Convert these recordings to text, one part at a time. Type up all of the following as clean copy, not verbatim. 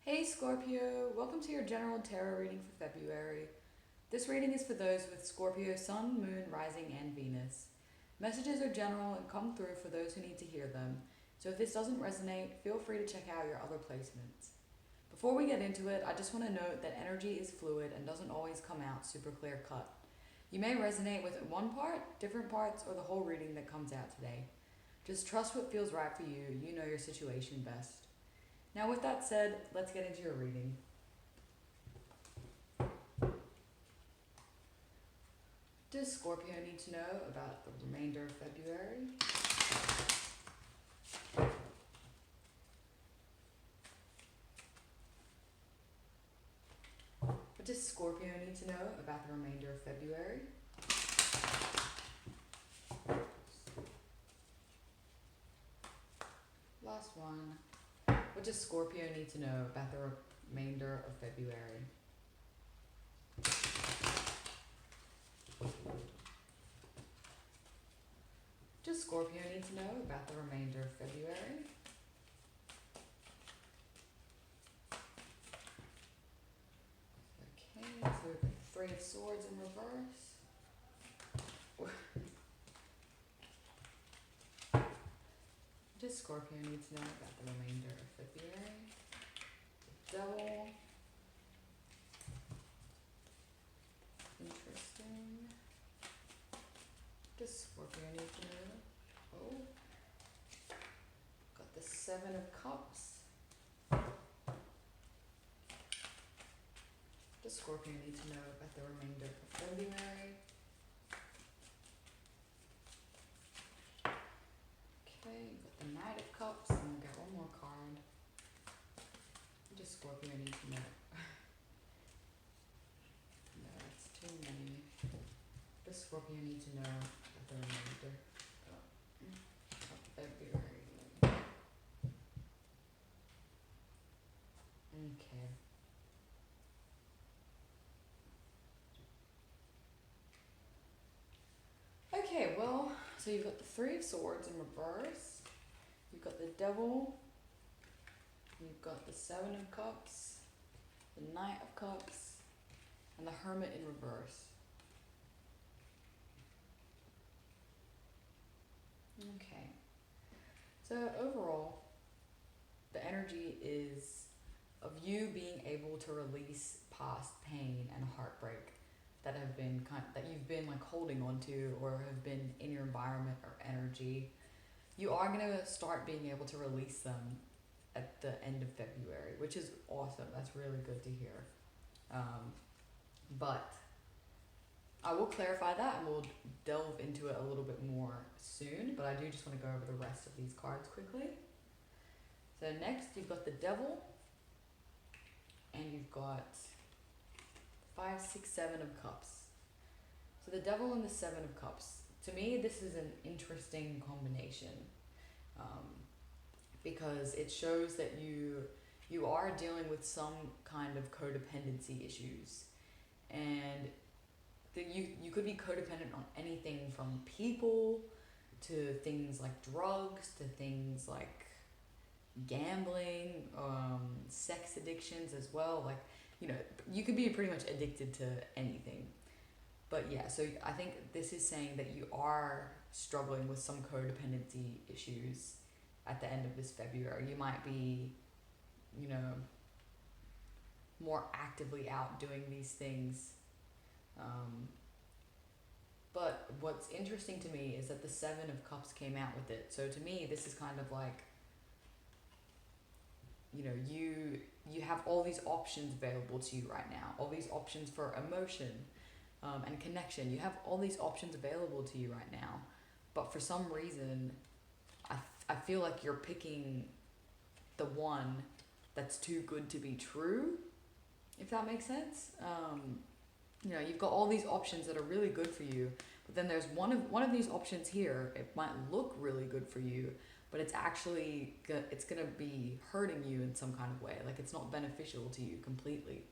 Hey Scorpio, welcome to your general tarot reading for February. This reading is for those with Scorpio Sun, Moon, Rising, and Venus. Messages are general and come through for those who need to hear them, so if this doesn't resonate, feel free to check out your other placements. Before we get into it, I just want to note that energy is fluid and doesn't always come out super clear cut. You may resonate with one part, different parts, or the whole reading that comes out today. Just trust what feels right for you, you know your situation best. Now, with that said, let's get into your reading. Does Scorpio need to know about the remainder of February? What does Scorpio need to know about the remainder of February? Last one. What does Scorpio need to know about the remainder of February? Does Scorpio need to know about the remainder of February? Okay, so we've got the Three of Swords in reverse. Does Scorpio need to know about the remainder of February? Devil. Interesting. Does Scorpio need to know? Oh. Got the Seven of Cups. Does Scorpio need to know about the remainder of February? Okay, got the Knight of Cups, and we'll get one more card. What does Scorpio need to know? No, it's too many. Does Scorpio need to know about the remainder of February? Okay. Okay, well, so you've got the Three of Swords in reverse, you've got the Devil, you've got the Seven of Cups, the Knight of Cups, and the Hermit in reverse. Okay. So overall, the energy is of you being able to release past pain and heartbreak that have been that you've been like holding on to or have been in your environment or energy. You are gonna start being able to release them at the end of February, which is awesome. That's really good to hear. But I will clarify that and we'll delve into it a little bit more soon, but I do just want to go over the rest of these cards quickly. So next you've got the Devil, and you've got 5, 6, 7 of Cups. So the Devil and the Seven of Cups. To me, this is an interesting combination because it shows that you are dealing with some kind of codependency issues, and that you could be codependent on anything from people to things like drugs to things like gambling, sex addictions as well. Like, you know, you could be pretty much addicted to anything. But yeah, so I think this is saying that you are struggling with some codependency issues at the end of this February. You might be, you know, more actively out doing these things. But what's interesting to me is that the Seven of Cups came out with it. So to me, this is kind of like, you know, you have all these options available to you right now, all these options for emotion and connection. You have all these options available to you right now, but for some reason I feel like you're picking the one that's too good to be true, if that makes sense. You know, you've got all these options that are really good for you, but then there's one of these options here. It might look really good for you, but it's actually it's gonna be hurting you in some kind of way. Like, it's not beneficial to you completely.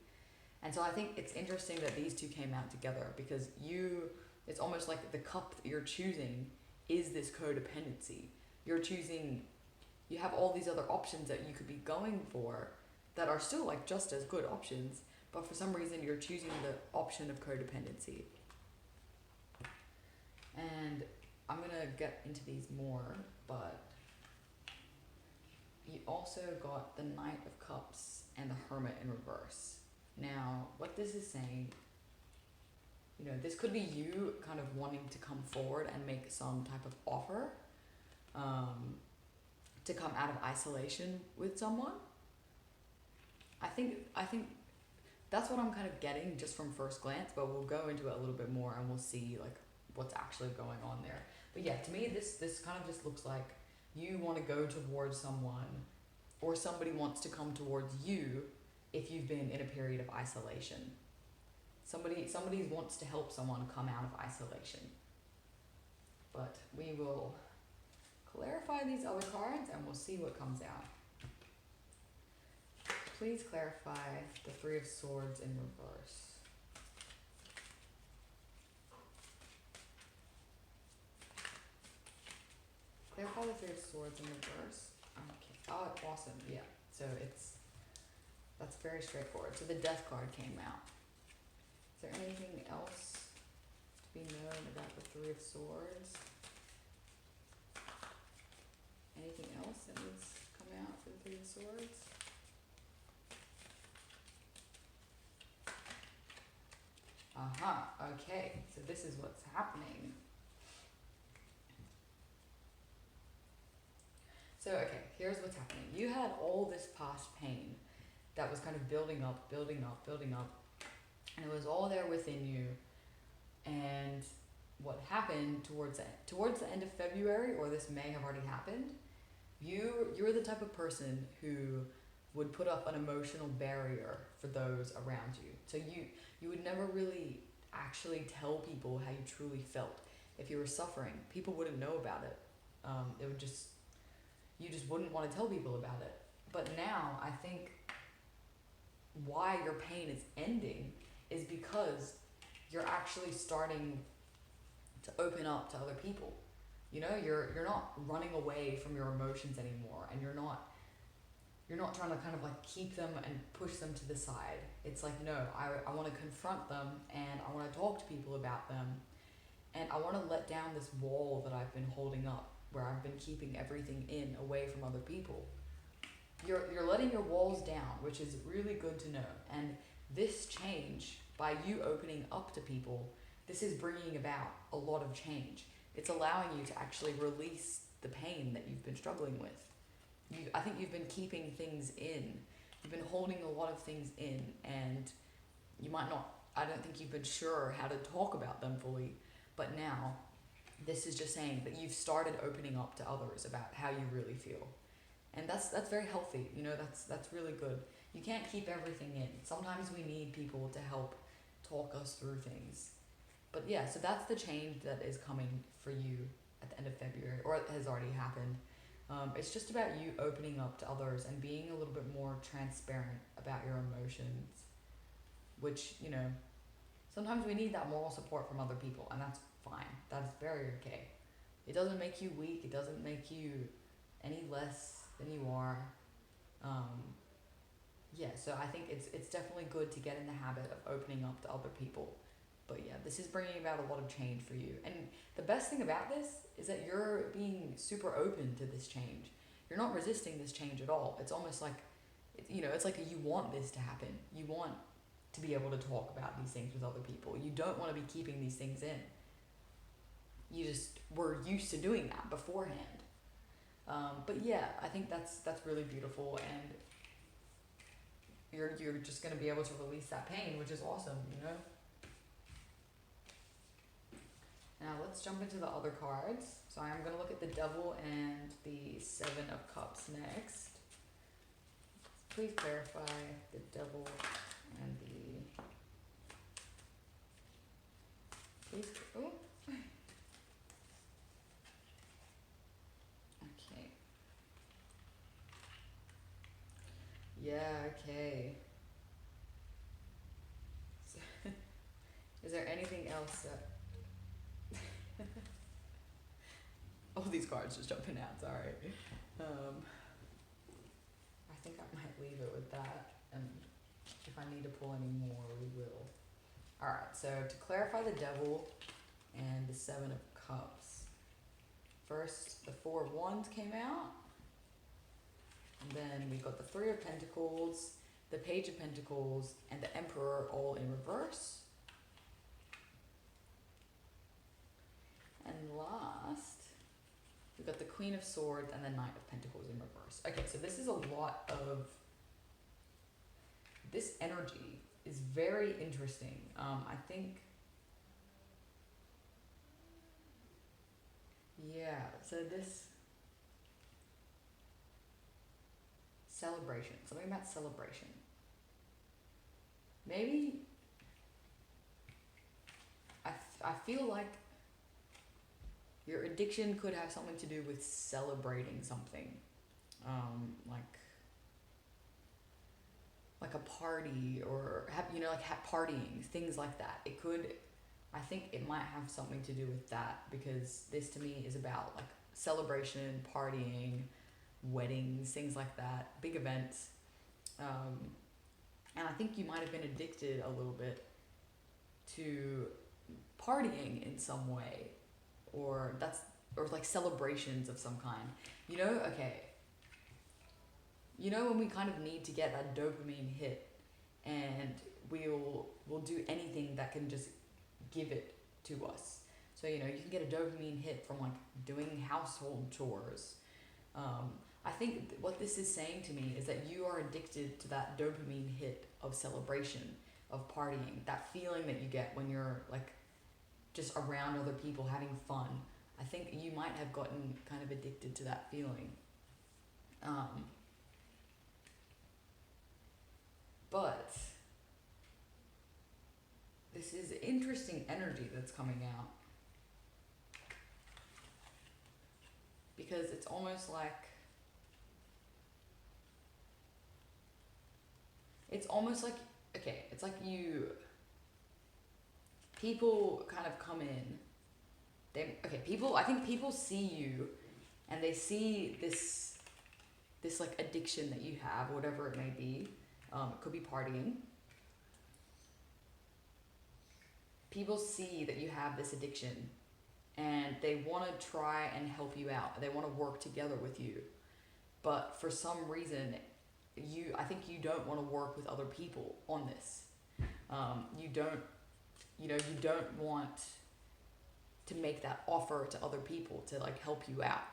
And so I think it's interesting that these two came out together because it's almost like the cup that you're choosing is this codependency. You have all these other options that you could be going for, that are still like just as good options, but for some reason you're choosing the option of codependency. And I'm gonna get into these more, but you also got the Knight of Cups and the Hermit in reverse. Now, what this is saying, you know, this could be you kind of wanting to come forward and make some type of offer, to come out of isolation with someone. I think that's what I'm kind of getting just from first glance, but we'll go into it a little bit more and we'll see like what's actually going on there. But yeah, to me this kind of just looks like you want to go towards someone, or somebody wants to come towards you if you've been in a period of isolation. Somebody wants to help someone come out of isolation. But we will clarify these other cards and we'll see what comes out. Please clarify the Three of Swords in reverse. Clarify the Three of Swords in reverse. Okay. Oh, awesome. Yeah. So that's very straightforward. So the Death card came out. Is there anything else to be known about the Three of Swords? Anything else that needs to come out for the Three of Swords? Okay, so this is what's happening. So, okay, here's what's happening. You had all this past pain that was kind of building up, and it was all there within you. And what happened towards the end of February, or this may have already happened, you're the type of person who would put up an emotional barrier for those around you. So you would never really actually tell people how you truly felt. If you were suffering, people wouldn't know about it. You just wouldn't want to tell people about it. But now I think why your pain is ending is because you're actually starting to open up to other people. You know, you're not running away from your emotions anymore, and you're not trying to kind of like keep them and push them to the side. It's like, no, I want to confront them, and I want to talk to people about them, and I want to let down this wall that I've been holding up, where I've been keeping everything in, away from other people. You're letting your walls down, which is really good to know. And this change, by you opening up to people, this is bringing about a lot of change. It's allowing you to actually release the pain that you've been struggling with. I think you've been keeping things in. You've been holding a lot of things in, and you might not, I don't think you've been sure how to talk about them fully, but now this is just saying that you've started opening up to others about how you really feel. And that's very healthy, you know, that's really good. You can't keep everything in. Sometimes we need people to help talk us through things. But yeah, so that's the change that is coming for you at the end of February, or it has already happened. It's just about you opening up to others and being a little bit more transparent about your emotions, which, you know, sometimes we need that moral support from other people, and that's fine. That's very okay. It doesn't make you weak. It doesn't make you any less than you are. Yeah, so I think it's definitely good to get in the habit of opening up to other people. But yeah, this is bringing about a lot of change for you. And the best thing about this is that you're being super open to this change. You're not resisting this change at all. It's almost like, you know, it's like you want this to happen. You want to be able to talk about these things with other people. You don't want to be keeping these things in. You just were used to doing that beforehand. But yeah, I think that's really beautiful, and you're just going to be able to release that pain, which is awesome, you know? Now let's jump into the other cards. So I'm going to look at the Devil and the Seven of Cups next. Please clarify the Devil and the... Please... Oh. Okay. Yeah, okay. So, is there anything else that... All these cards just jumping out, sorry. I think I might leave it with that. that, and if I need to pull any more, we will. Alright, so to clarify the Devil and the Seven of Cups. First, the Four of Wands came out, and then we got the Three of Pentacles, the Page of Pentacles, and the Emperor all in reverse. And last, we got the Queen of Swords and the Knight of Pentacles in reverse. Okay, so this is a lot of... This energy is very interesting. I think... Yeah, so this... Celebration. Something about celebration. Maybe... I feel like your addiction could have something to do with celebrating something. Like a party, or partying, things like that. It could, I think it might have something to do with that, because this to me is about like celebration, partying, weddings, things like that, big events. And I think you might have been addicted a little bit to partying in some way, or like celebrations of some kind. When we kind of need to get that dopamine hit, and we'll do anything that can just give it to us. So, you can get a dopamine hit from like doing household chores. I think what this is saying to me is that you are addicted to that dopamine hit of celebration, of partying, that feeling that you get when you're like just around other people having fun. I think you might have gotten kind of addicted to that feeling. But this is interesting energy that's coming out, because it's almost like okay, it's like people kind of come in. I think people see you, and they see this like addiction that you have, whatever it may be. It could be partying. People see that you have this addiction, and they want to try and help you out. They want to work together with you. But for some reason, I think you don't want to work with other people on this. You don't want to make that offer to other people to like help you out.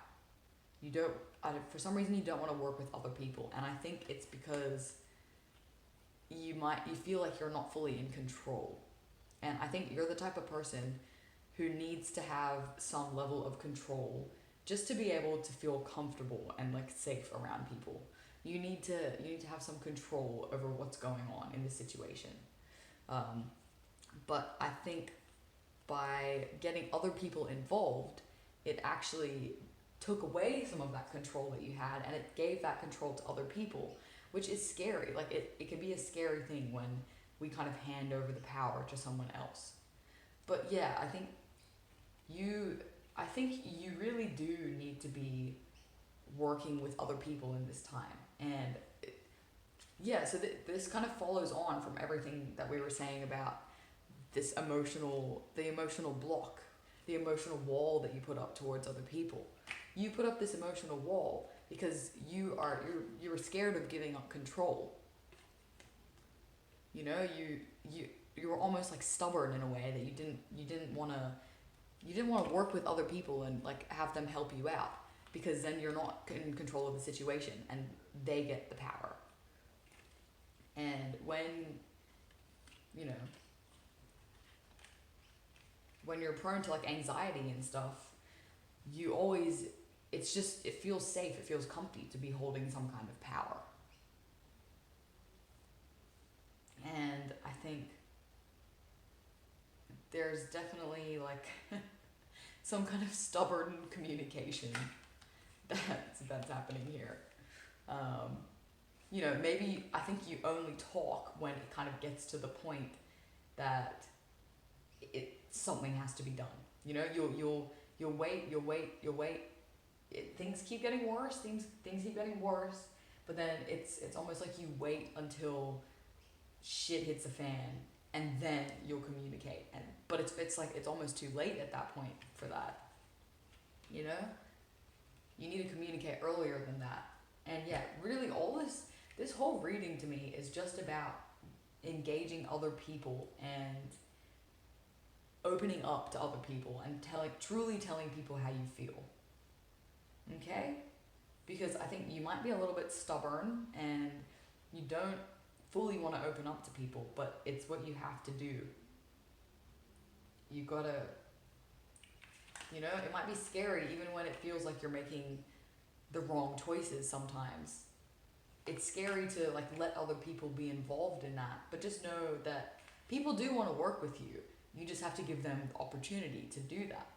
For some reason you don't want to work with other people. And I think it's because you feel like you're not fully in control. And I think you're the type of person who needs to have some level of control just to be able to feel comfortable and like safe around people. You need to have some control over what's going on in this situation. But I think by getting other people involved, it actually took away some of that control that you had, and it gave that control to other people, which is scary. Like it can be a scary thing when we kind of hand over the power to someone else. But yeah, I think you really do need to be working with other people in this time. And so this kind of follows on from everything that we were saying about the emotional block, the emotional wall that you put up towards other people. You put up this emotional wall because you were scared of giving up control. You were almost like stubborn in a way, that you didn't want to work with other people and like have them help you out, because then you're not in control of the situation and they get the power. And when you're prone to like anxiety and stuff, it feels safe, it feels comfy to be holding some kind of power. And I think there's definitely like some kind of stubborn communication that's happening here. Maybe I think you only talk when it kind of gets to the point that something has to be done. You'll wait. Things keep getting worse. Things keep getting worse. but then it's almost like you wait until shit hits the fan and then you'll communicate. And but it's like it's almost too late at that point for that. You know? You need to communicate earlier than that. And yeah, really all this whole reading to me is just about engaging other people and opening up to other people and truly telling people how you feel. Okay? Because I think you might be a little bit stubborn and you don't fully want to open up to people, but it's what you have to do. You gotta, it might be scary even when it feels like you're making the wrong choices sometimes. It's scary to let other people be involved in that, but just know that people do want to work with you. You just have to give them the opportunity to do that.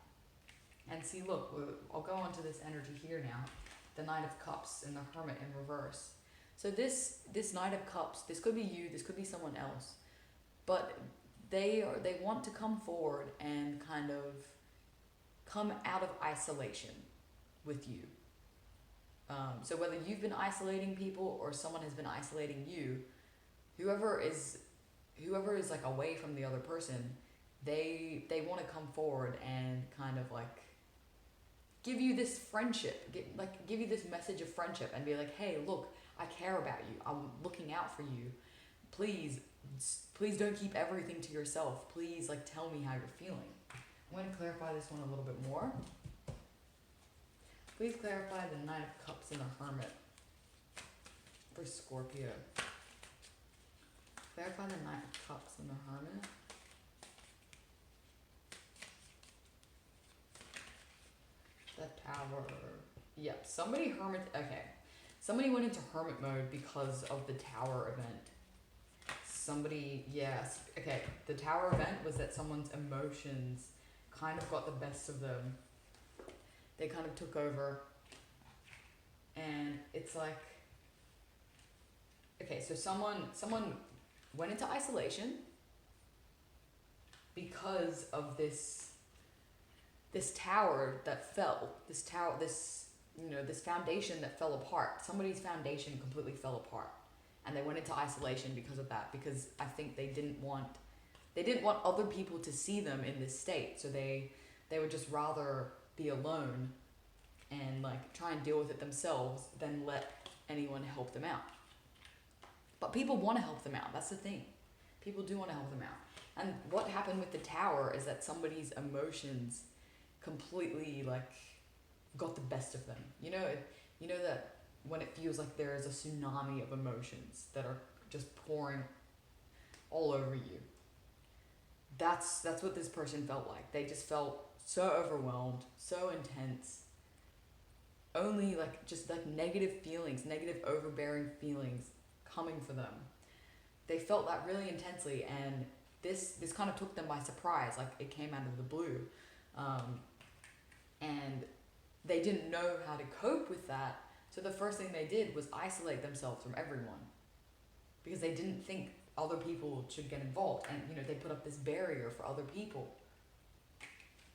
And see, look, I'll go on to this energy here now. The Knight of Cups and the Hermit in reverse. So this Knight of Cups, this could be you, this could be someone else, but they want to come forward and kind of come out of isolation with you. So whether you've been isolating people or someone has been isolating you, whoever is away from the other person, they want to come forward and kind of give you this friendship, give you this message of friendship and be like, hey, look, I care about you. I'm looking out for you. Please don't keep everything to yourself. Please tell me how you're feeling. I'm going to clarify this one a little bit more. Please clarify the Knight of Cups and the Hermit for Scorpio. Clarify the Knight of Cups and the Hermit. The Tower. Yep, somebody went into Hermit mode because of the Tower event. Yes. Okay, the Tower event was that someone's emotions kind of got the best of them. They kind of took over. And it's so someone went into isolation because of this tower that fell. This foundation that fell apart. Somebody's foundation completely fell apart. And they went into isolation because of that, because I think they didn't want other people to see them in this state, so they would just rather be alone and try and deal with it themselves than let anyone help them out. But people want to help them out. That's the thing. People do want to help them out. And what happened with the Tower is that somebody's emotions completely got the best of them. You know that when it feels like there is a tsunami of emotions that are just pouring all over you. That's what this person felt like. They just felt so overwhelmed, so intense. Only just negative feelings, negative overbearing feelings coming for them. They felt that really intensely, and this kind of took them by surprise. It came out of the blue. And they didn't know how to cope with that. So the first thing they did was isolate themselves from everyone, because they didn't think other people should get involved. And, they put up this barrier for other people.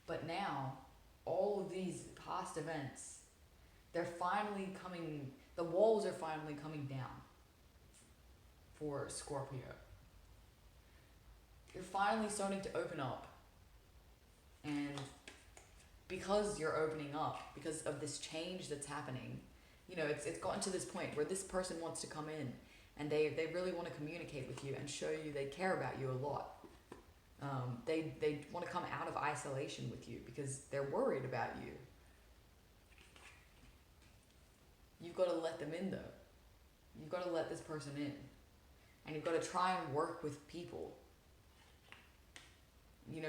But now, all of these past events, the walls are finally coming down for Scorpio. You're finally starting to open up. And because you're opening up, because of this change that's happening, it's gotten to this point where this person wants to come in and they really want to communicate with you and show you they care about you a lot. They want to come out of isolation with you because they're worried about you. You've got to let them in, though. You've got to let this person in. And you've got to try and work with people.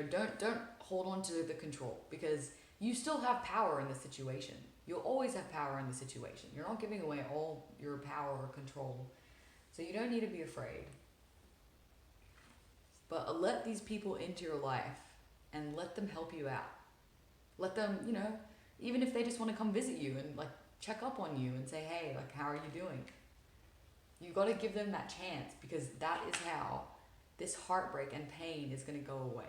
Don't hold on to the control, because you still have power in the situation. You'll always have power in the situation. You're not giving away all your power or control. So you don't need to be afraid. But let these people into your life and let them help you out. Let them, even if they just want to come visit you and check up on you and say, hey, how are you doing? You've got to give them that chance, because that is how this heartbreak and pain is going to go away.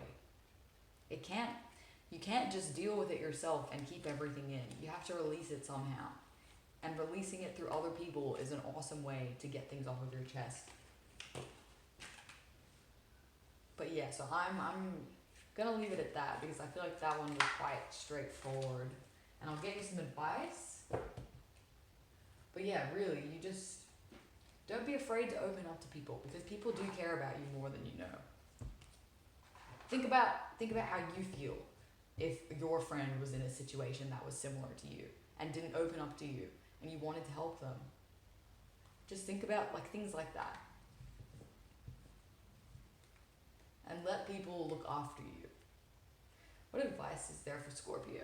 You can't just deal with it yourself and keep everything in. You have to release it somehow. And releasing it through other people is an awesome way to get things off of your chest. But yeah, so I'm gonna leave it at that because I feel like that one was quite straightforward. And I'll give you some advice. But yeah, really, you just don't be afraid to open up to people because people do care about you more than you know. Think about how you feel if your friend was in a situation that was similar to you and didn't open up to you and you wanted to help them. Just think about like things like that. And let people look after you. What advice is there for Scorpio?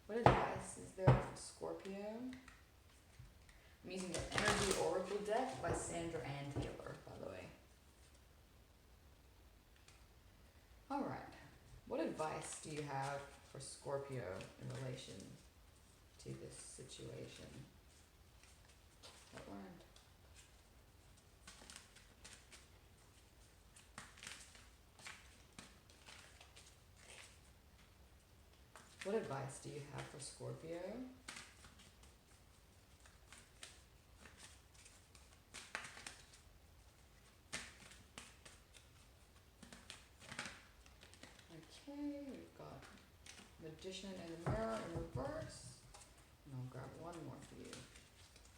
What advice is there for Scorpio? I'm using the Energy Oracle deck by Sandra Ann Taylor, by the way. Alright, what advice do you have for Scorpio in relation to this situation? What learned? What advice do you have for Scorpio? Okay, we've got Magician and the Mirror in reverse. And I'll grab one more for you.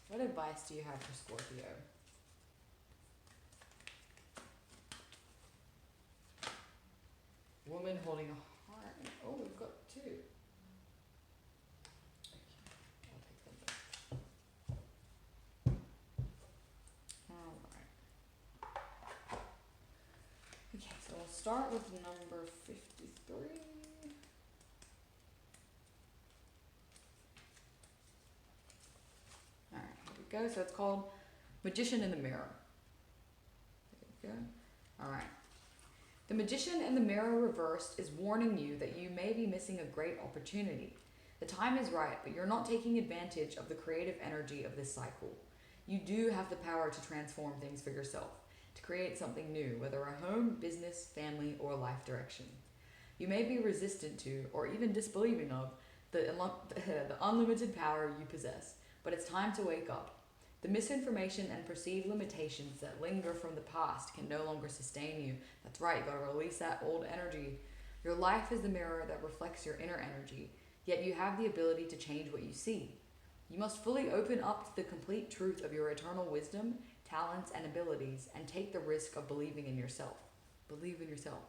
What advice do you have for Scorpio? Woman holding a heart. Oh, we've got two. Okay, I'll take them both. Alright. Okay, so we'll start with number 53. Alright, here we go. So it's called Magician in the Mirror. There you go. Alright. The Magician in the Mirror reversed is warning you that you may be missing a great opportunity. The time is right, but you're not taking advantage of the creative energy of this cycle. You do have the power to transform things for yourself, to create something new, whether a home, business, family, or life direction. You may be resistant to, or even disbelieving of, the unlimited power you possess, but it's time to wake up. The misinformation and perceived limitations that linger from the past can no longer sustain you. That's right, you gotta release that old energy. Your life is the mirror that reflects your inner energy, yet you have the ability to change what you see. You must fully open up to the complete truth of your eternal wisdom, talents, and abilities, and take the risk of believing in yourself. Believe in yourself.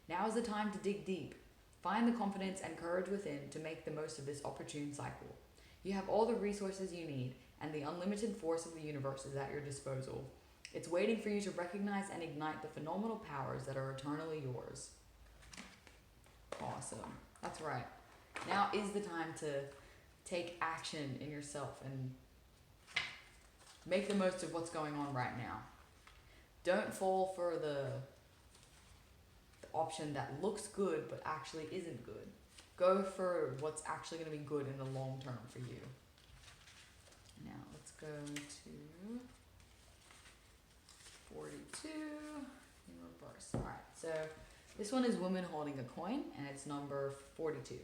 Now is the time to dig deep. Find the confidence and courage within to make the most of this opportune cycle. You have all the resources you need, and the unlimited force of the universe is at your disposal. It's waiting for you to recognize and ignite the phenomenal powers that are eternally yours. Awesome. That's right. Now is the time to take action in yourself and make the most of what's going on right now. Don't fall for the option that looks good but actually isn't good. Go for what's actually going to be good in the long term for you. Now let's go to 42 in reverse. Alright, so this one is Woman Holding a Coin, and it's number 42.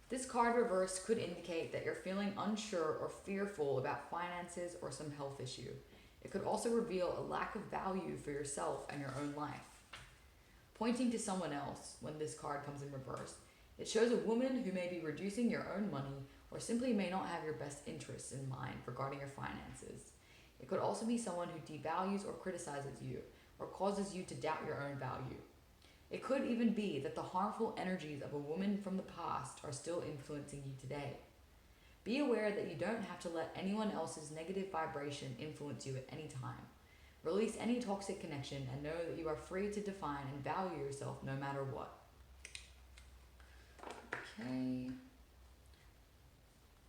This card reverse could indicate that you're feeling unsure or fearful about finances or some health issue. It could also reveal a lack of value for yourself and your own life. Pointing to someone else when this card comes in reverse, it shows a woman who may be reducing your own money or simply may not have your best interests in mind regarding your finances. It could also be someone who devalues or criticizes you or causes you to doubt your own value. It could even be that the harmful energies of a woman from the past are still influencing you today. Be aware that you don't have to let anyone else's negative vibration influence you at any time. Release any toxic connection and know that you are free to define and value yourself no matter what. Okay.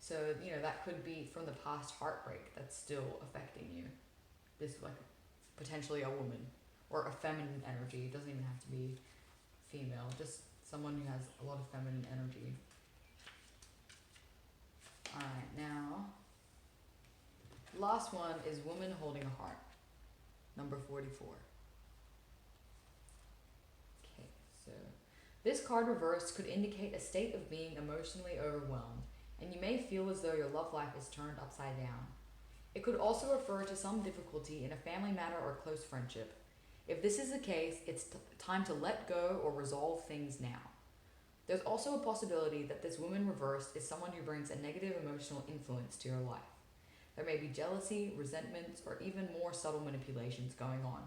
So, that could be from the past heartbreak that's still affecting you. This, potentially a woman or a feminine energy. It doesn't even have to be female, just someone who has a lot of feminine energy. Alright, now, last one is Woman Holding a Heart, number 44. This card reversed could indicate a state of being emotionally overwhelmed, and you may feel as though your love life is turned upside down. It could also refer to some difficulty in a family matter or close friendship. If this is the case, it's time to let go or resolve things now. There's also a possibility that this woman reversed is someone who brings a negative emotional influence to your life. There may be jealousy, resentments, or even more subtle manipulations going on.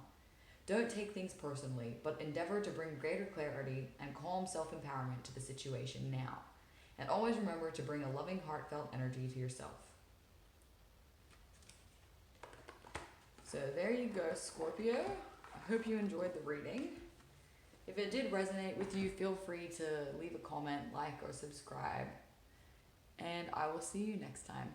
Don't take things personally, but endeavor to bring greater clarity and calm self-empowerment to the situation now. And always remember to bring a loving, heartfelt energy to yourself. So there you go, Scorpio. I hope you enjoyed the reading. If it did resonate with you, feel free to leave a comment, like, or subscribe. And I will see you next time.